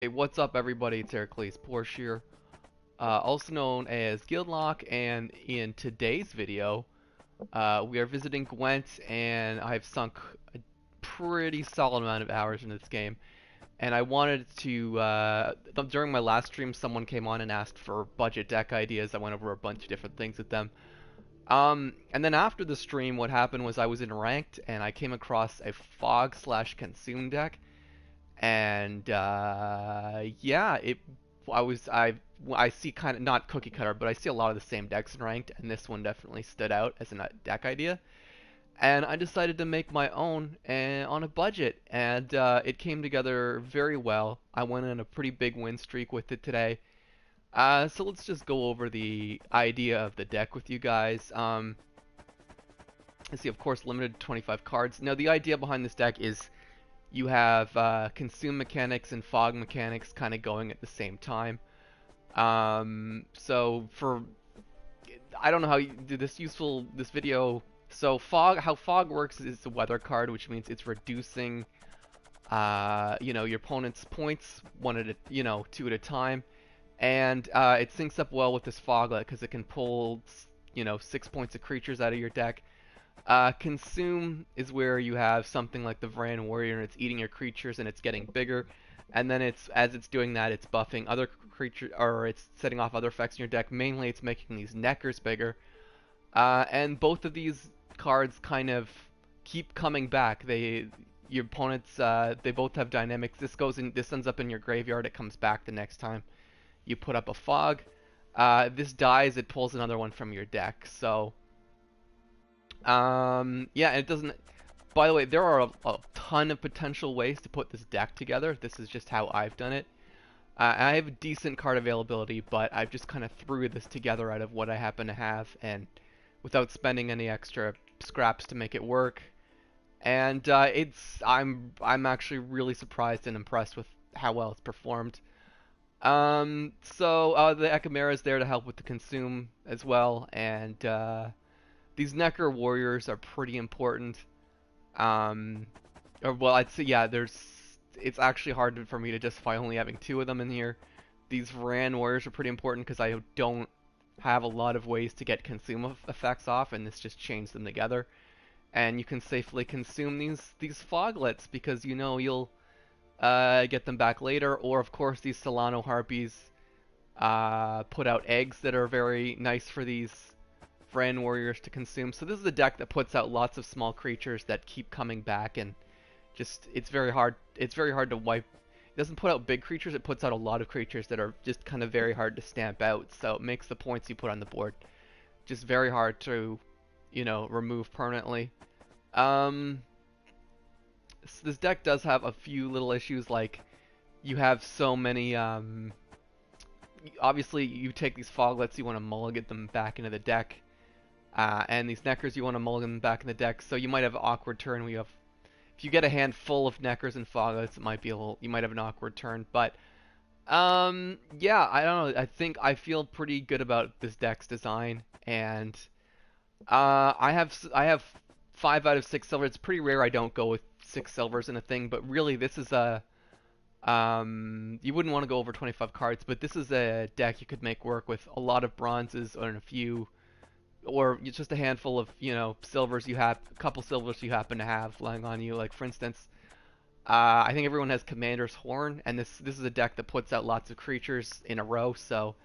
Hey, what's up, everybody? It's Heracles Porsche here, also known as Gildenlock, and in today's video, we are visiting Gwent, and I've sunk a pretty solid amount of hours into this game. And I wanted to, during my last stream, someone came on and asked for budget deck ideas. I went over a bunch of different things with them. And then after the stream, what happened was I was in ranked, and I came across a fog slash consume deck and yeah, I see kind of not cookie cutter, but I see a lot of the same decks in ranked, and this one definitely stood out as a deck idea. And I decided to make my own and on a budget, and it came together very well. I went on a pretty big win streak with it today. So let's just go over the idea of the deck with you guys. Let's see, of course, limited to 25 cards. Now, the idea behind this deck is you have consume mechanics and fog mechanics kind of going at the same time. So for I don't know how you do this video. So how fog works is the weather card, which means it's reducing your opponent's points one at a, two at a time, and it syncs up well with this foglet because it can pull 6 points of creatures out of your deck. Consume is where you have something like the Vran Warrior and it's eating your creatures and it's getting bigger. And then as it's doing that, it's buffing other creatures, or it's setting off other effects in your deck. Mainly it's making these Neckers bigger. And both of these cards kind of keep coming back. Your opponents, they both have dynamics. This ends up in your graveyard. It comes back the next time you put up a fog. This dies, it pulls another one from your deck. So yeah, and it doesn't. By the way, there are a ton of potential ways to put this deck together. This is just how I've done it. I have decent card availability, but I've just kind of threw this together out of what I happen to have, and without spending any extra scraps to make it work. And I'm actually really surprised and impressed with how well it's performed. So the Echimeera is there to help with the consume as well, and these Necker warriors are pretty important. Um, or well, I'd say yeah. It's actually hard for me to justify only having two of them in here. These Vran warriors are pretty important because I don't have a lot of ways to get consume effects off, and this just chains them together. And you can safely consume these foglets because you'll get them back later. Or of course these Solano harpies put out eggs that are very nice for these Vran warriors to consume. So this is a deck that puts out lots of small creatures that keep coming back, and just it's very hard to wipe. It doesn't put out big creatures, it puts out a lot of creatures that are just kind of very hard to stamp out. So it makes the points you put on the board just very hard to, remove permanently. So this deck does have a few little issues, like you have so many obviously you take these foglets, you want to mulligan them back into the deck. And these Neckers, you want to mulligan them back in the deck, so you might have an awkward turn where if you get a hand full of Neckers and foglets, it might be you might have an awkward turn. But yeah, I don't know. I feel pretty good about this deck's design, and I have 5 out of 6 silver. It's pretty rare I don't go with 6 silvers in a thing, but really this is a you wouldn't want to go over 25 cards, but this is a deck you could make work with a lot of bronzes and a few, or just a handful of silvers a couple silvers you happen to have lying on you. Like for instance, I think everyone has Commander's Horn, and this is a deck that puts out lots of creatures in a row, so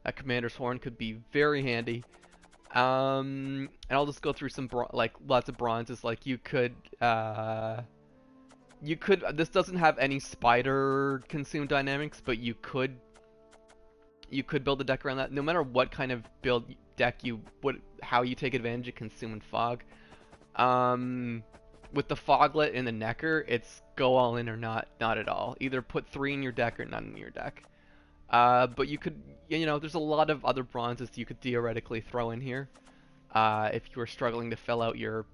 a Commander's Horn could be very handy. And I'll just go through some lots of bronzes. Like this doesn't have any spider consume dynamics, but you could build a deck around that. No matter what kind of deck how you take advantage of consume and fog. With the foglet and the Necker, it's go all in or not at all. Either put 3 in your deck or none in your deck. But you could, there's a lot of other bronzes you could theoretically throw in here. If you were struggling to fill out your,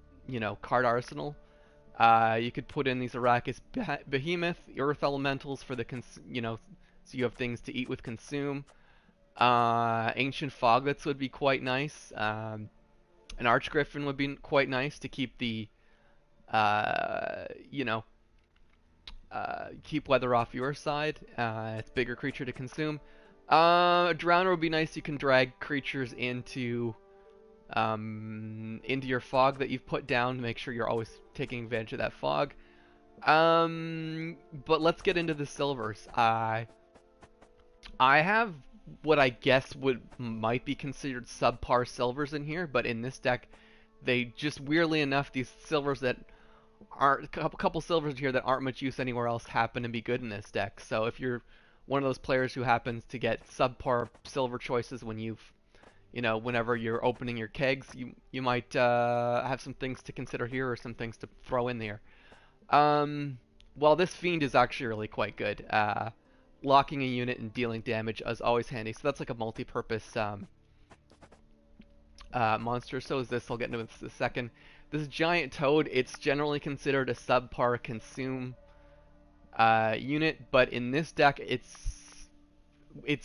card arsenal. You could put in these Arrakis Behemoth, Earth Elementals for the, so you have things to eat with consume. Ancient Foglets would be quite nice. An Archgriffin would be quite nice to keep the, keep weather off your side. It's a bigger creature to consume. A Drowner would be nice. You can drag creatures into your fog that you've put down to make sure you're always taking advantage of that fog. But let's get into the silvers. I have what I guess might be considered subpar silvers in here, but in this deck, they just weirdly enough, these silvers that aren't a couple silvers here that aren't much use anywhere else happen to be good in this deck. So if you're one of those players who happens to get subpar silver choices when whenever you're opening your kegs, you might have some things to consider here or some things to throw in there. Well, this Fiend is actually really quite good. Locking a unit and dealing damage is always handy. So that's like a multi-purpose monster. So is this. I'll get into this in a second. This giant toad, it's generally considered a subpar consume unit, but in this deck, it's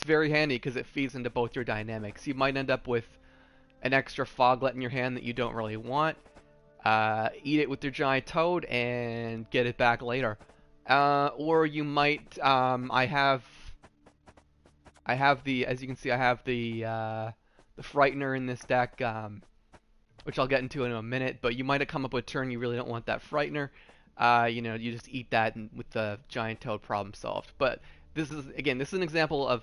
very handy because it feeds into both your dynamics. You might end up with an extra foglet in your hand that you don't really want. Eat it with your giant toad and get it back later. Or you might, I have the, as you can see, I have the Frightener in this deck, which I'll get into in a minute, but you might have come up with a turn you really don't want that Frightener. You just eat that and with the giant toad, problem solved. But this is an example of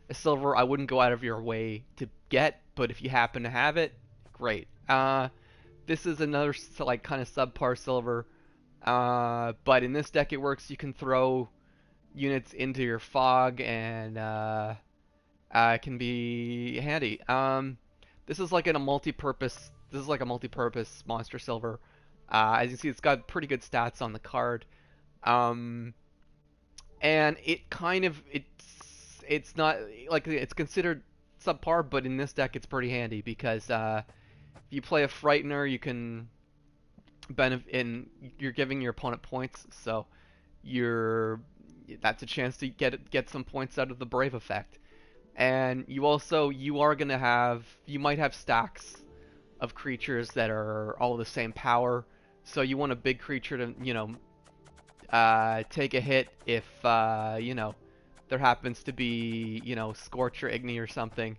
a silver I wouldn't go out of your way to get, but if you happen to have it, great. This is another like kind of subpar silver, but in this deck it works. You can throw units into your fog and it can be handy. This is like a multi-purpose. This is like a multi-purpose monster silver. As you can see, it's got pretty good stats on the card. And it kind of it's not like it's considered subpar, but in this deck it's pretty handy because if you play a Frightener, you can benefit in you're giving your opponent points, so that's a chance to get some points out of the Brave effect. And you might have stacks of creatures that are all the same power, so you want a big creature to take a hit if there happens to be Scorch or Igni or something.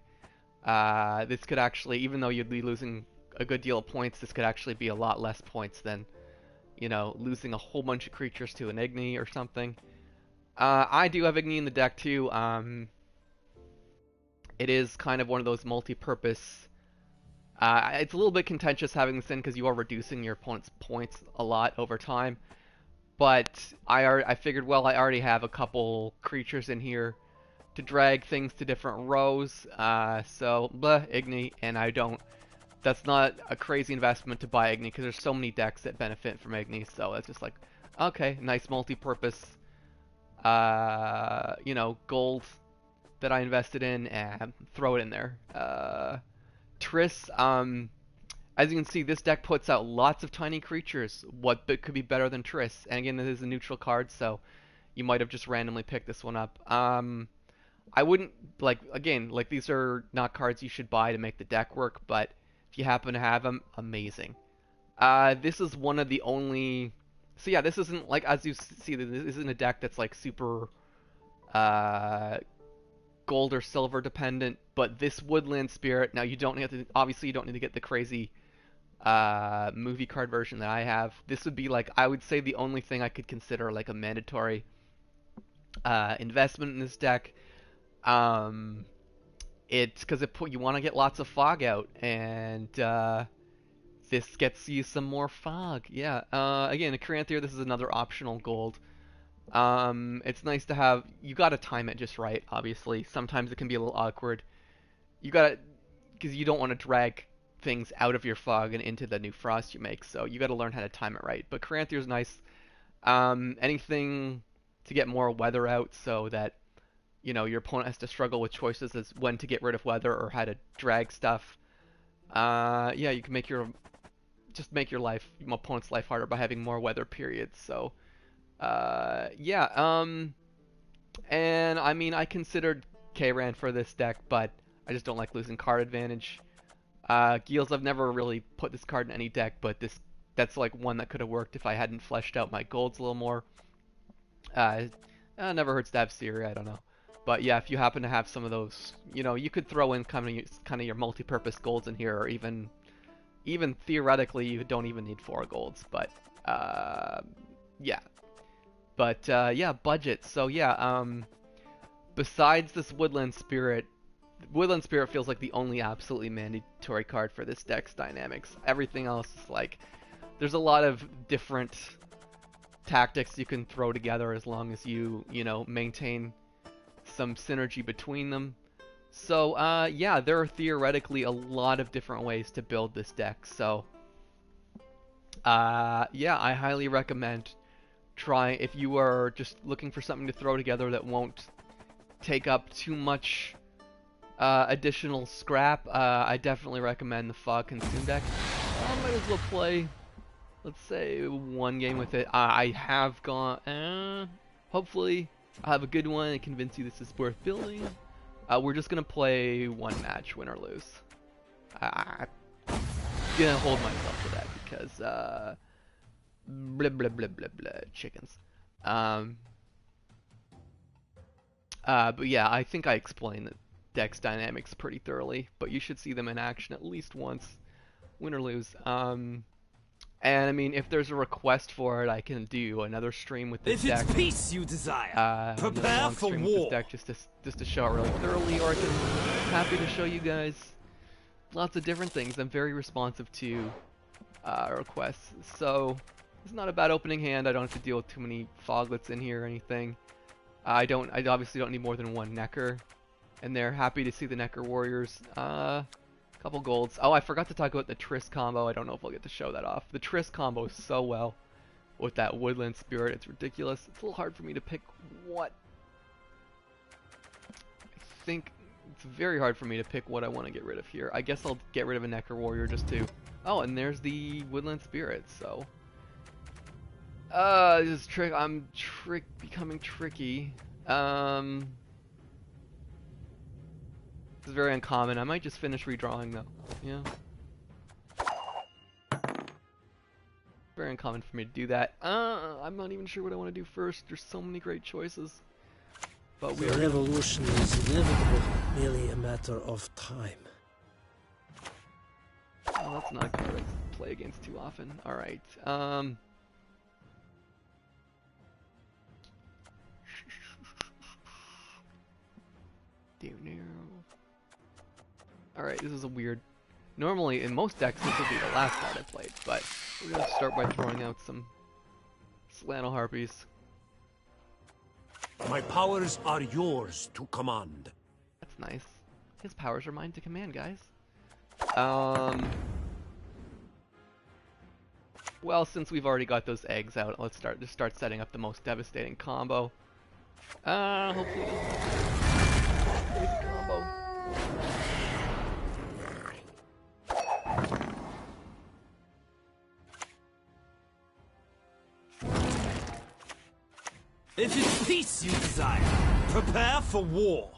This could actually, even though you'd be losing a good deal of points, this could actually be a lot less points than losing a whole bunch of creatures to an Igni or something. I do have Igni in the deck too. It is kind of one of those multi-purpose. It's a little bit contentious having this in because you are reducing your opponent's points a lot over time. But I figured, well, I already have a couple creatures in here to drag things to different rows. So, Igni, and I don't. That's not a crazy investment to buy Igni because there's so many decks that benefit from Igni. So it's just like, okay, nice multi-purpose, gold that I invested in, and throw it in there. Triss, as you can see, this deck puts out lots of tiny creatures. What could be better than Triss? And again, this is a neutral card, so you might have just randomly picked this one up. I wouldn't, these are not cards you should buy to make the deck work, but if you happen to have them, amazing. This is one of the only... So yeah, this isn't, like, as you see, this isn't a deck that's, like, super gold or silver dependent, but this Woodland Spirit, now you don't have to, obviously you don't need to get the crazy movie card version that I have. This would be, like, I would say the only thing I could consider, like, a mandatory investment in this deck. It's because you want to get lots of fog out, and this gets you some more fog. Yeah. Again, a Caranthier, this is another optional gold. It's nice to have. You gotta time it just right. Obviously, sometimes it can be a little awkward. Because you don't want to drag things out of your fog and into the new frost you make. So you gotta learn how to time it right. But Caranthier's nice. Anything to get more weather out, so that your opponent has to struggle with choices as when to get rid of weather or how to drag stuff. Yeah, you can make your opponent's life harder by having more weather periods. So. Yeah, and I mean, I considered K-Ran for this deck, but I just don't like losing card advantage. Gills, I've never really put this card in any deck, but that's like one that could have worked if I hadn't fleshed out my golds a little more. Uh, Never hurts to have Siri, I don't know. But yeah, if you happen to have some of those, you know, you could throw in kind of your multi-purpose golds in here, or even theoretically, you don't even need 4 golds. But yeah. But yeah, budget. So yeah, besides this Woodland Spirit feels like the only absolutely mandatory card for this deck's dynamics. Everything else is like, there's a lot of different tactics you can throw together as long as you know, maintain some synergy between them. So yeah, there are theoretically a lot of different ways to build this deck. So yeah, I highly recommend try if you are just looking for something to throw together that won't take up too much additional scrap. I definitely recommend the Fog Consume deck. I might as well play, let's say, 1 game with it. I have gone, hopefully I'll have a good one and convince you this is worth building. We're just gonna play 1 match, win or lose. I'm gonna hold myself to that because, blah blah blah blah blah, chickens. But yeah, I think I explained the deck's dynamics pretty thoroughly, but you should see them in action at least once, win or lose. And I mean, if there's a request for it, I can do another stream with this deck. If it's peace you desire, prepare for war. With this deck just to show it really thoroughly, or happy to show you guys lots of different things. I'm very responsive to requests, so it's not a bad opening hand. I don't have to deal with too many foglets in here or anything. I obviously don't need more than 1 Necker, and they're happy to see the Necker Warriors. Couple golds. Oh, I forgot to talk about the Triss combo. I don't know if I'll get to show that off. The Triss combo is so well with that Woodland Spirit. It's ridiculous. It's a little hard for me to pick what. I think it's very hard for me to pick what I want to get rid of here. I guess I'll get rid of a Necker Warrior just to... Oh, and there's the Woodland Spirit, so... this is I'm becoming tricky. This is very uncommon. I might just finish redrawing though. Yeah. Very uncommon for me to do that. I'm not even sure what I want to do first. There's so many great choices. But the revolution is inevitable, merely a matter of time. Oh, that's not a card I play against too often. Alright. Alright, this is a weird... Normally, in most decks, this would be the last card I played, but we're gonna start by throwing out some Slano Harpies. My powers are yours to command. That's nice. His powers are mine to command, guys. Well, since we've already got those eggs out, let's start setting up the most devastating combo. Hopefully combo. If it's peace you desire, prepare for war.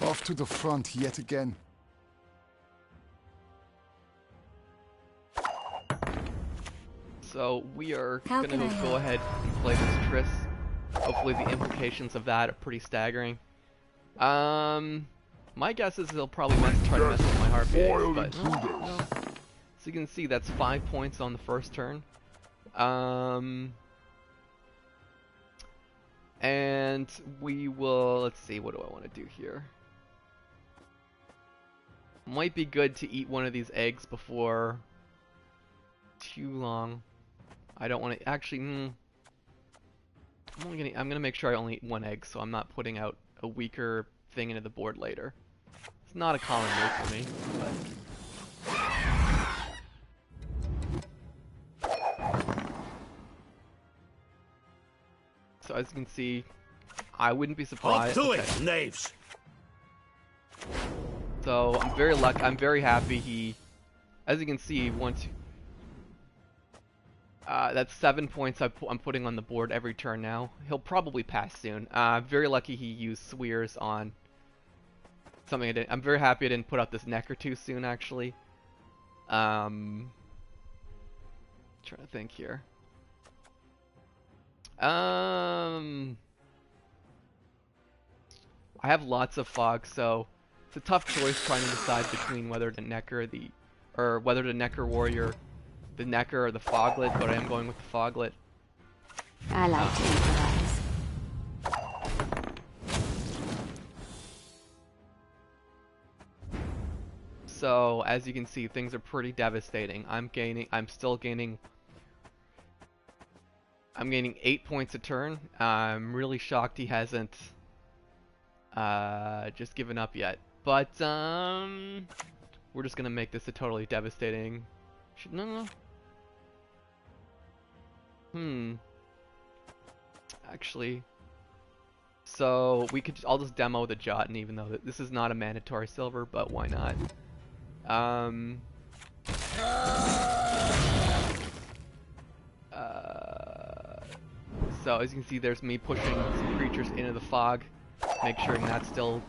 Off to the front yet again. So we are gonna go ahead and play this Triss. Hopefully the implications of that are pretty staggering. My guess is he'll probably try to mess with my Harpy eggs, but no. So you can see that's 5 points on the first turn. And we will, let's see, what do I want to do here? Might be good to eat one of these eggs before too long. I don't want to, actually, I'm gonna make sure I only eat 1 egg, so I'm not putting out a weaker thing into the board later. It's not a common move for me, but... So as you can see, I wouldn't be surprised. Up to it, knaves! So I'm very happy he, as you can see, once that's 7 points I'm putting on the board every turn now. He'll probably pass soon. Very lucky he used Swears on something I didn't. I'm very happy I didn't put out this Necker too soon, actually. Trying to think here. I have lots of fog, so it's a tough choice trying to decide between whether to necker whether to necker warrior the necker or the foglet, but I am going with the foglet. I like to improvise. So as you can see, things are pretty devastating. I'm gaining 8 points a turn. I'm really shocked he hasn't just given up yet. But we're just gonna make this a totally devastating. No. Actually, so I'll just demo the Jotun, even though this is not a mandatory silver, but why not? So as you can see, there's me pushing some creatures into the fog, make sure that's still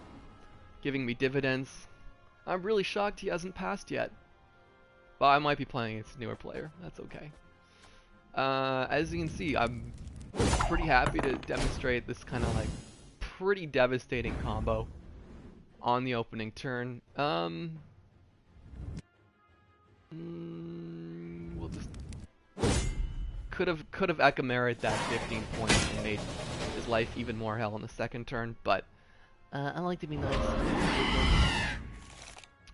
giving me dividends. I'm really shocked he hasn't passed yet. But I might be playing against a newer player. That's okay. As you can see, I'm pretty happy to demonstrate this kind of like pretty devastating combo on the opening turn. We'll just could have Echimera'd that 15 points and made his life even more hell in the second turn, but I like to be nice.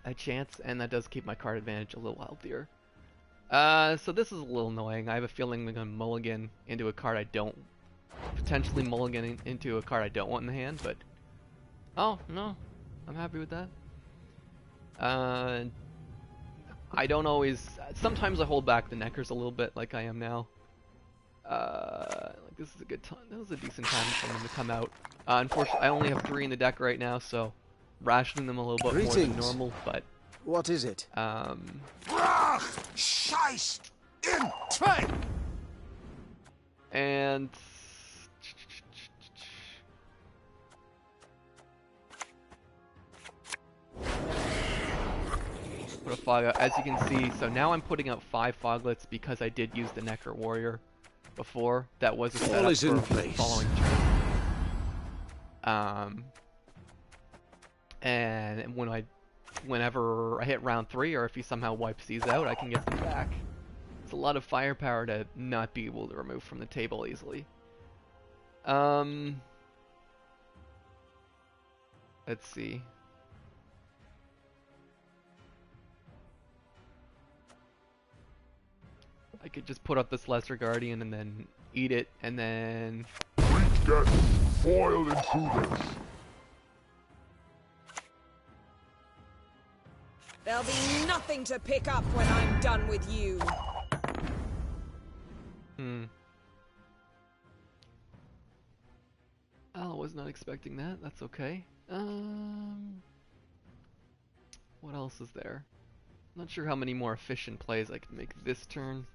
A chance, and that does keep my card advantage a little healthier. So this is a little annoying. I have a feeling I'm gonna mulligan into a card I don't potentially mulligan into a card I don't want in the hand, but oh no, I'm happy with that. I don't always. Sometimes I hold back the neckers a little bit, like I am now. Like this is a good time. This is a decent time for them to come out. Unfortunately, I only have 3 in the deck right now, so rationing them a little bit more than normal. But what is it? Scheist in train. And put a fog out. As you can see, so now I'm putting out 5 foglets because I did use the Necker Warrior before. That was a setup for the following turn. And whenever I hit round 3, or if he somehow wipes these out, I can get them back. It's a lot of firepower to not be able to remove from the table easily. Let's see. I could just put up this Lesser Guardian and then eat it, and then we get foiled intruders. There'll be nothing to pick up when I'm done with you. Oh, I was not expecting that. That's okay. What else is there? Not sure how many more efficient plays I can make this turn.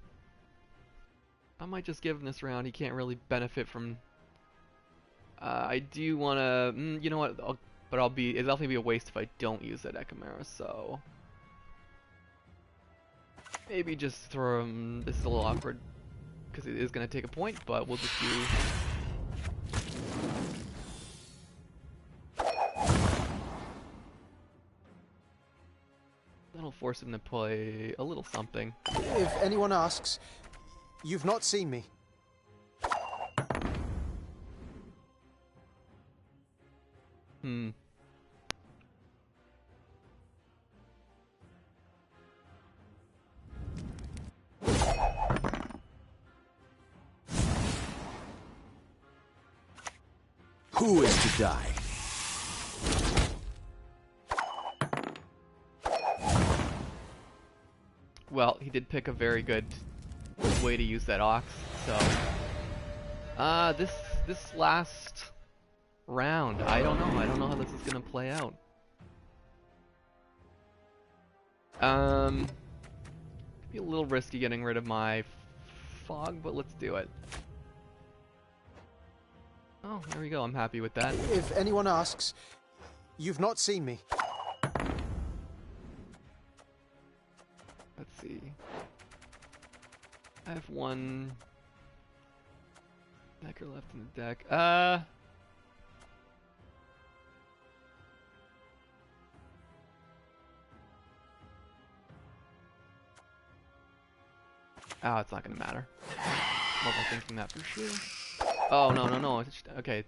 I might just give him this round. He can't really benefit from. I do want to. You know what? It'll definitely be a waste if I don't use that Echimera. So maybe just throw him. This is a little awkward because it is going to take a point, but we'll just do. That'll force him to play a little something. If anyone asks, you've not seen me. Who is to die? Well, he did pick a very good way to use that Ox, so this last round, I don't know how this is gonna play out. Be a little risky getting rid of my fog, but let's do it. Oh, there we go. I'm happy with that. If anyone asks, you've not seen me. Let's see. I have one Necker left in the deck. Oh, it's not gonna matter. I'm overthinking that for sure. Oh, no. Okay.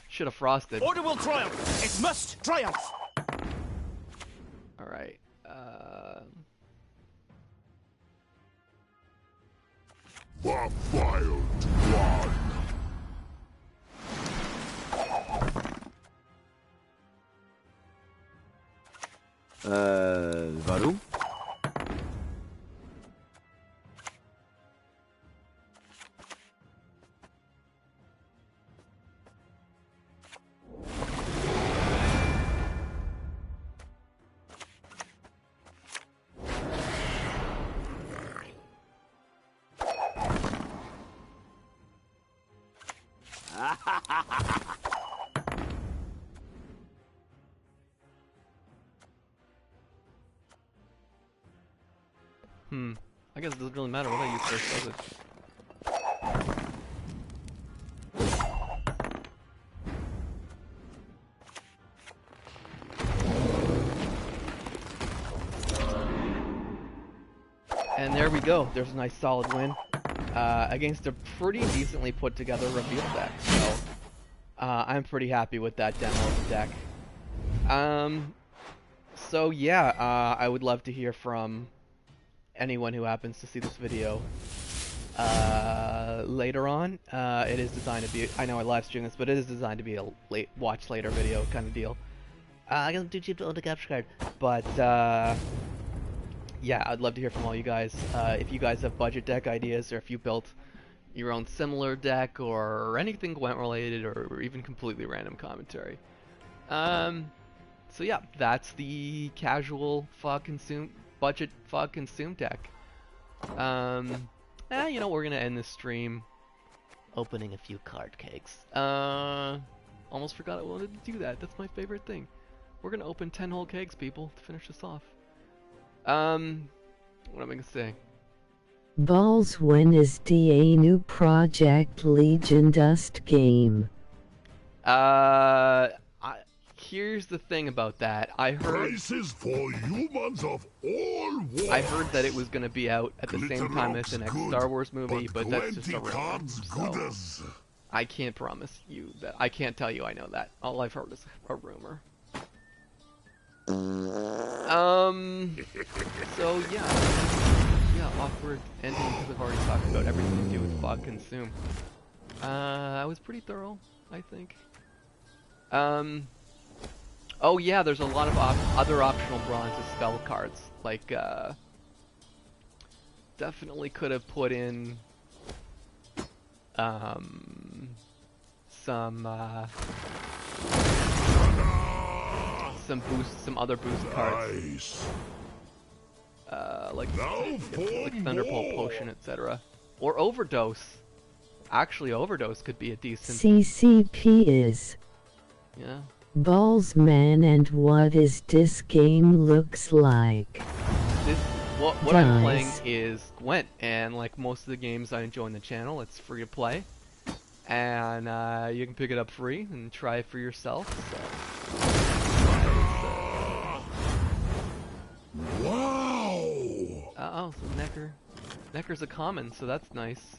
Should have frosted. Order will triumph! It must triumph! Alright. The vile one. Warum? I guess it doesn't really matter what I use first, does it? And there we go. There's a nice solid win against a pretty decently put together reveal deck. So I'm pretty happy with that demo of the deck. So yeah, I would love to hear from anyone who happens to see this video later on. It is designed to be, I know I live stream this, but it is designed to be a late watch later video kind of deal. I guess I'm too cheap to own a capture card, but yeah, I'd love to hear from all you guys. If you guys have budget deck ideas, or if you built your own similar deck, or anything Gwent related, or even completely random commentary. So yeah, that's the casual budget fog consume deck. You know, we're gonna end this stream opening a few card cakes. Almost forgot I wanted to do that. That's my favorite thing. We're gonna open 10 whole kegs, people, to finish this off. What am I gonna say? Balls, when is a new Project Legion Dust game? Here's the thing about that. I heard Prices for humans of all wars. I heard that it was gonna be out at the same time as the next Star Wars movie, but that's just a rumor. So I can't promise you that. I can't tell you I know that. All I've heard is a rumor. So yeah, awkward ending because I've already talked about everything to do with fog consume. I was pretty thorough, I think. Oh yeah, there's a lot of other optional bronze spell cards. Like, definitely could have put in some other boost cards. Like Thunderbolt Potion, etc. Or Overdose. Actually, Overdose could be a decent... CCP is... Yeah. Balls, man, and what is this game looks like? What I'm playing is Gwent, and like most of the games I enjoy on the channel, it's free to play. And you can pick it up free and try it for yourself, so... Wow! Oh, so Necker. Necker's a common, so that's nice.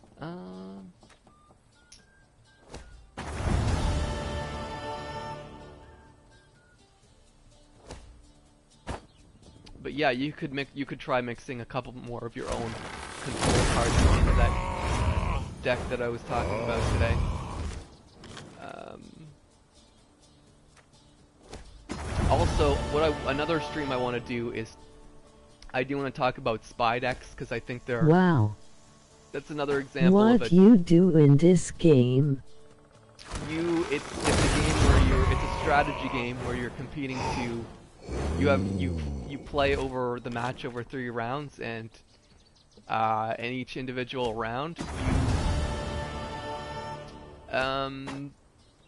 But yeah, you could try mixing a couple more of your own control cards into that deck that I was talking about today. Also, another stream I want to do is I do want to talk about spy decks because I think they're that's another example of it. What you do in this game? It's a game where it's a strategy game where you're competing to you play over the match over 3 rounds, and in each individual round you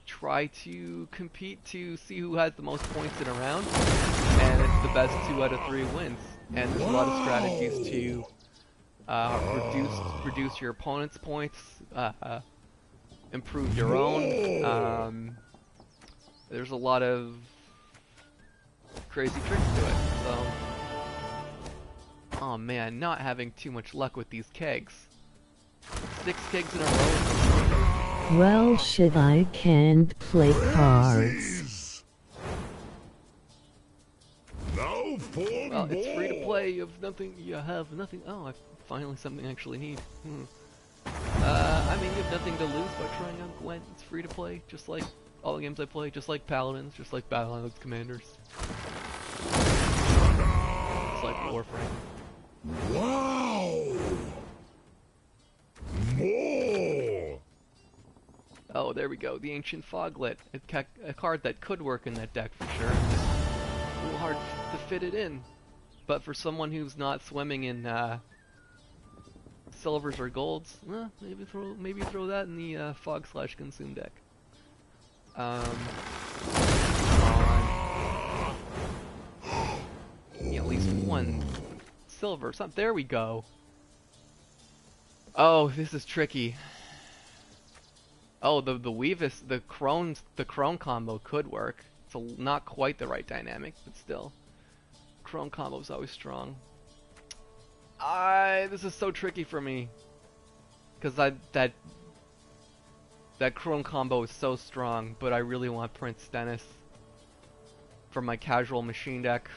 try to compete to see who has the most points in a round, and it's the best 2 out of 3 wins. And there's a lot of strategies Reduce your opponent's points. Improve your own. There's a lot of crazy tricks to it. So, oh man, not having too much luck with these kegs. 6 kegs in a row. Well, shit, I can't play cards. Now for Well, it's free to more. play. You have nothing. You have nothing. Oh, finally something I actually need. I mean, you have nothing to lose by trying out Gwent. It's free to play, just like all the games I play, just like Paladins, just like Battlefield Commanders. It's like Warframe. Wow! More! Oh, there we go. The Ancient Foglet. A card that could work in that deck for sure. A little hard to fit it in. But for someone who's not swimming in silvers or golds, maybe throw that in the Fog/Consume deck. Yeah, at least 1 silver. There we go. Oh, this is tricky. Oh, the Weavis, the Crone combo could work. It's not quite the right dynamic, but still. Crone combo is always strong. This is so tricky for me. Because that Crone combo is so strong, but I really want Prince Stennis for my casual machine deck.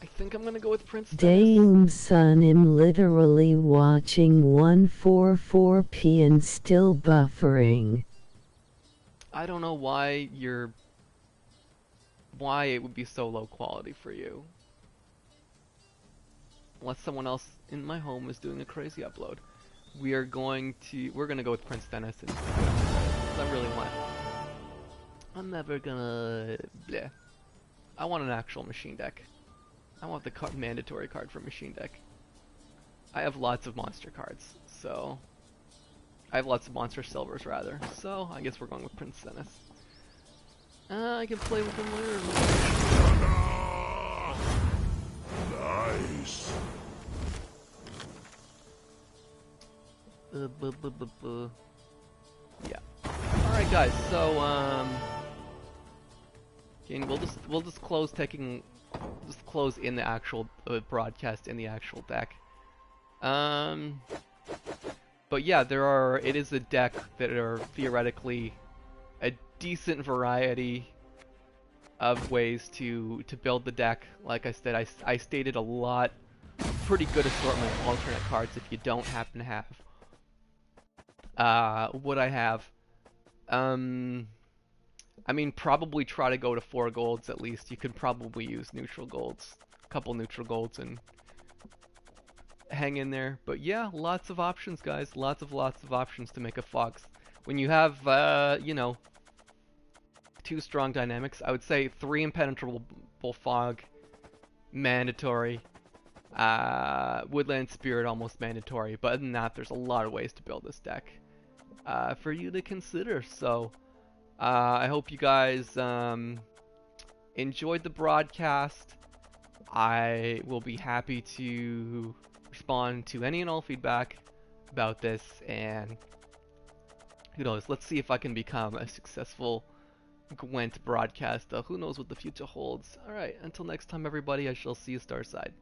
I think I'm gonna go with Prince Stennis. Damn son, I'm literally watching 144p and still buffering. I don't know why it would be so low quality for you. Unless someone else in my home is doing a crazy upload. We're gonna go with Prince Stennis and I really want. I'm never gonna bleh. I want an actual machine deck. I want the mandatory card for machine deck. I have lots of monster cards, so I have lots of monster silvers rather. So I guess we're going with Prince Stennis. I can play with him later. Nice. Yeah. All right, guys. So again, we'll just close in the actual broadcast in the actual deck. But yeah, it is a deck that are theoretically a decent variety of ways to build the deck. Like I said, I stated a lot, pretty good assortment of alternate cards if you don't happen to have what I have. I mean, probably try to go to 4 golds at least. You could probably use neutral golds, a couple neutral golds, and hang in there. But yeah, lots of options, guys. Lots of options to make a Fox. When you have, you know, 2 strong dynamics, I would say 3 impenetrable fog, mandatory. Woodland Spirit almost mandatory. But other than that, there's a lot of ways to build this deck for you to consider. So I hope you guys enjoyed the broadcast. I will be happy to respond to any and all feedback about this, and who knows, let's see if I can become a successful Gwent broadcaster. Who knows what the future holds. Alright, until next time everybody, I shall see you Starside.